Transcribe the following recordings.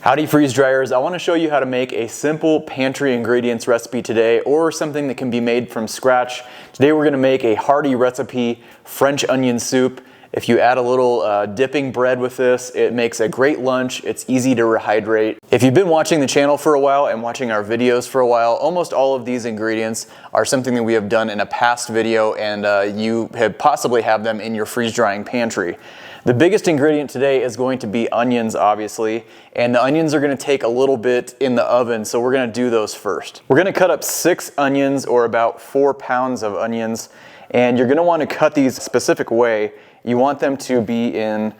Howdy freeze dryers, I want to show you how to make a simple pantry ingredients recipe today, or something that can be made from scratch. Today we're going to make a hearty recipe, French onion soup. If you add a little dipping bread with this, it makes a great lunch. It's easy to rehydrate. If you've been watching the channel for a while and watching our videos for a while, almost all of these ingredients are something that we have done in a past video, and you have possibly have them in your freeze drying pantry. The biggest ingredient today is going to be onions, obviously, and the onions are going to take a little bit in the oven, so we're going to do those first. We're going to cut up 6 onions, or about 4 pounds of onions, and you're going to want to cut these a specific way. You want them to be in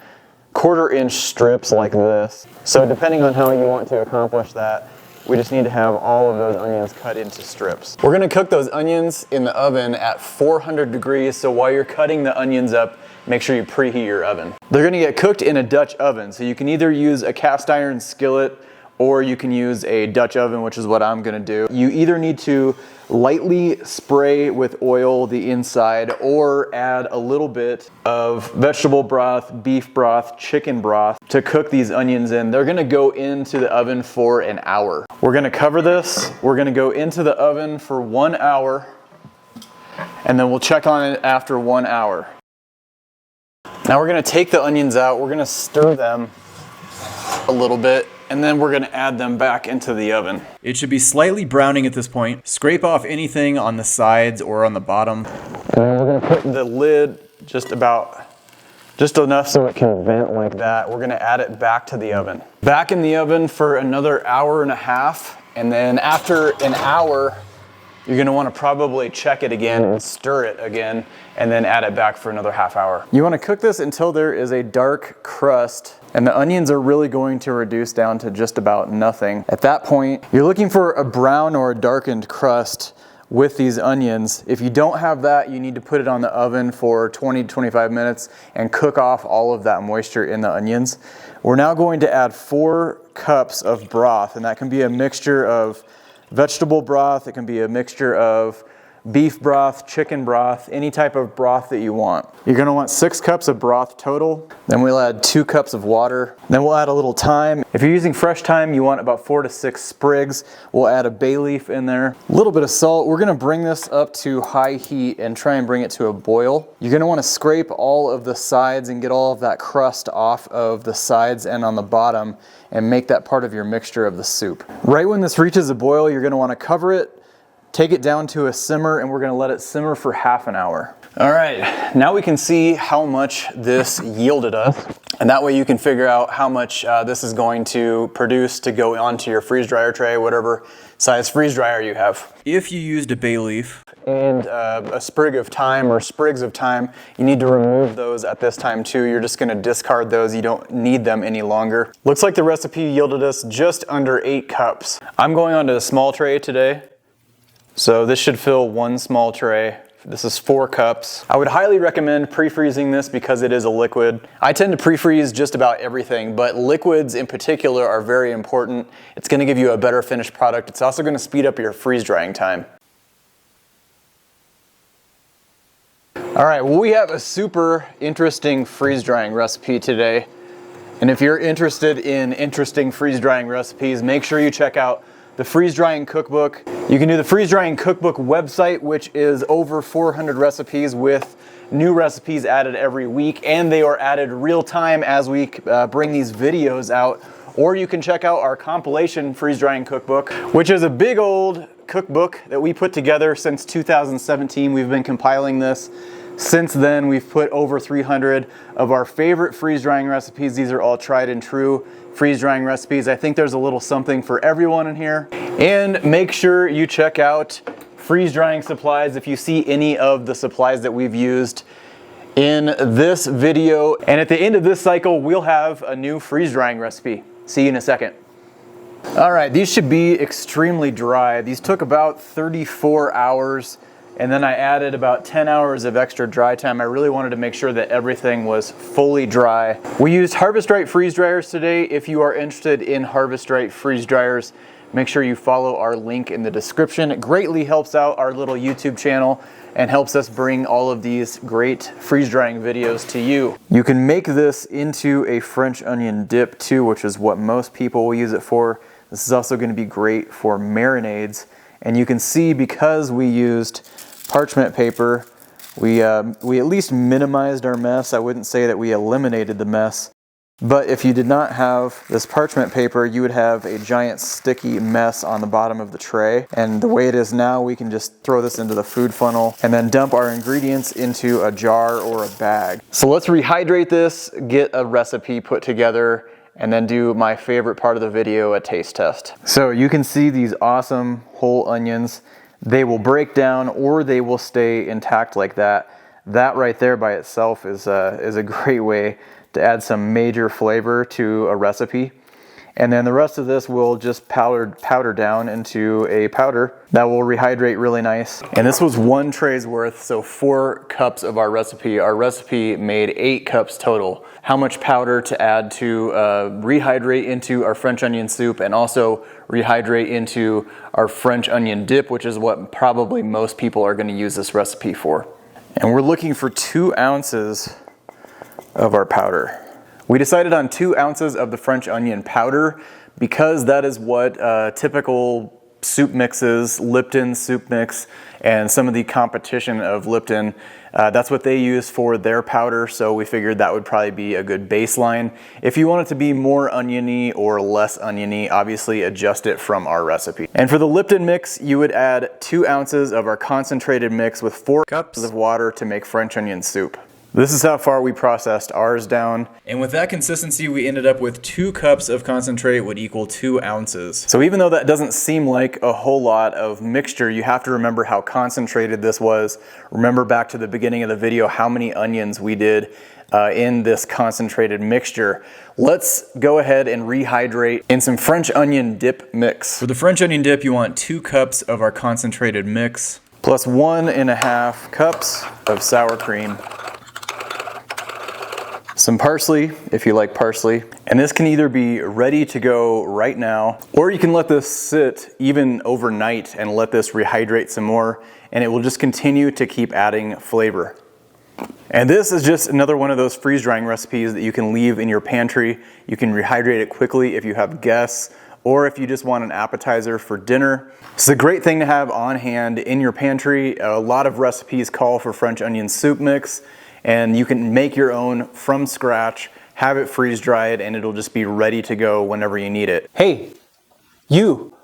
1/4-inch strips like this. So depending on how you want to accomplish that, we just need to have all of those onions cut into strips. We're going to cook those onions in the oven at 400 degrees, so while you're cutting the onions up, make sure you preheat your oven. They're going to get cooked in a Dutch oven, so you can either use a cast iron skillet or you can use a Dutch oven, which is what I'm going to do. You either need to lightly spray with oil the inside or add a little bit of vegetable broth, beef broth, chicken broth to cook these onions in. They're going to go into the oven for an hour. We're going to cover this. We're going to go into the oven for 1 hour, and then we'll check on it after 1 hour. Now we're going to take the onions out, we're going to stir them a little bit, and then we're going to add them back into the oven. It should be slightly browning at this point. Scrape off anything on the sides or on the bottom. And then we're going to put the lid just enough so it can vent like that. We're going to add it back to the oven. Back in the oven for another hour and a half, and then after an hour, you're going to want to probably check it again and stir it again, and then add it back for another half hour. You want to cook this until there is a dark crust, and the onions are really going to reduce down to just about nothing. At that point, you're looking for a brown or a darkened crust with these onions. If you don't have that, you need to put it on the oven for 20 to 25 minutes and cook off all of that moisture in the onions. We're now going to add 4 cups of broth, and that can be a mixture of vegetable broth, it can be a mixture of beef broth, chicken broth, any type of broth that you want. You're going to want 6 cups of broth total. Then we'll add 2 cups of water. Then we'll add a little thyme. If you're using fresh thyme, you want about 4 to 6 sprigs. We'll add a bay leaf in there. A little bit of salt. We're going to bring this up to high heat and try and bring it to a boil. You're going to want to scrape all of the sides and get all of that crust off of the sides and on the bottom, and make that part of your mixture of the soup. Right when this reaches a boil, you're going to want to cover it, take it down to a simmer, and we're going to let it simmer for half an hour. All right, now we can see how much this yielded us, and that way you can figure out how much this is going to produce to go onto your freeze dryer tray, whatever size freeze dryer you have. If you used a bay leaf and a sprig of thyme or sprigs of thyme, you need to remove those at this time too. You're just going to discard those. You don't need them any longer. Looks like the recipe yielded us just under 8 cups. I'm going onto a small tray today, so this should fill 1 small tray. This is 4 cups. I would highly recommend pre-freezing this because it is a liquid. I tend to pre-freeze just about everything, but liquids in particular are very important. It's going to give you a better finished product. It's also going to speed up your freeze drying time. All right, well, we have a super interesting freeze drying recipe today. And if you're interested in interesting freeze drying recipes, make sure you check out the freeze drying cookbook. You can do the freeze drying cookbook website, which is over 400 recipes with new recipes added every week, and they are added real time as we bring these videos out. Or you can check out our compilation freeze drying cookbook, which is a big old cookbook that we put together since 2017. We've been compiling this. Since then, we've put over 300 of our favorite freeze drying recipes. These are all tried and true freeze drying recipes. I think there's a little something for everyone in here. And make sure you check out freeze drying supplies if you see any of the supplies that we've used in this video. And at the end of this cycle, we'll have a new freeze drying recipe. See you in a second. All right, these should be extremely dry. These took about 34 hours. And then I added about 10 hours of extra dry time. I really wanted to make sure that everything was fully dry. We used Harvest Right freeze dryers today. If you are interested in Harvest Right freeze dryers, make sure you follow our link in the description. It greatly helps out our little YouTube channel and helps us bring all of these great freeze drying videos to you. You can make this into a French onion dip too, which is what most people will use it for. This is also going to be great for marinades. And you can see, because we used parchment paper, we at least minimized our mess. I wouldn't say that we eliminated the mess. But if you did not have this parchment paper, you would have a giant sticky mess on the bottom of the tray. And the way it is now, we can just throw this into the food funnel and then dump our ingredients into a jar or a bag. So let's rehydrate this, get a recipe put together, and then do my favorite part of the video, a taste test. So you can see these awesome whole onions. They will break down or they will stay intact like that. That right there by itself is a great way to add some major flavor to a recipe. And then the rest of this will just powder down into a powder that will rehydrate really nice. And this was 1 tray's worth, so 4 cups of our recipe. Our recipe made 8 cups total. How much powder to add to rehydrate into our French onion soup and also rehydrate into our French onion dip, which is what probably most people are going to use this recipe for. And we're looking for 2 ounces of our powder. We decided on 2 ounces of the French onion powder because that is what typical soup mixes, Lipton soup mix, and some of the competition of Lipton, that's what they use for their powder, so we figured that would probably be a good baseline. If you want it to be more oniony or less oniony, obviously adjust it from our recipe. And for the Lipton mix, you would add 2 ounces of our concentrated mix with 4 cups of water to make French onion soup. This is how far we processed ours down. And with that consistency, we ended up with 2 cups of concentrate would equal 2 ounces. So even though that doesn't seem like a whole lot of mixture, you have to remember how concentrated this was. Remember back to the beginning of the video how many onions we did in this concentrated mixture. Let's go ahead and rehydrate in some French onion dip mix. For the French onion dip, you want 2 cups of our concentrated mix, plus 1.5 cups of sour cream. Some parsley, if you like parsley. And this can either be ready to go right now, or you can let this sit even overnight and let this rehydrate some more, and it will just continue to keep adding flavor. And this is just another one of those freeze drying recipes that you can leave in your pantry. You can rehydrate it quickly if you have guests, or if you just want an appetizer for dinner. It's a great thing to have on hand in your pantry. A lot of recipes call for French onion soup mix, and you can make your own from scratch, have it freeze dried, and it'll just be ready to go whenever you need it. Hey,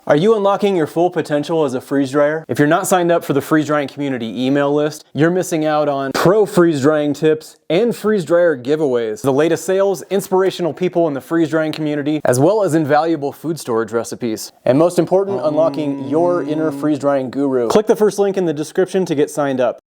are you unlocking your full potential as a freeze dryer? If you're not signed up for the freeze drying community email list, you're missing out on pro freeze drying tips and freeze dryer giveaways, the latest sales, inspirational people in the freeze drying community, as well as invaluable food storage recipes. And most important, unlocking your inner freeze drying guru. Click the first link in the description to get signed up.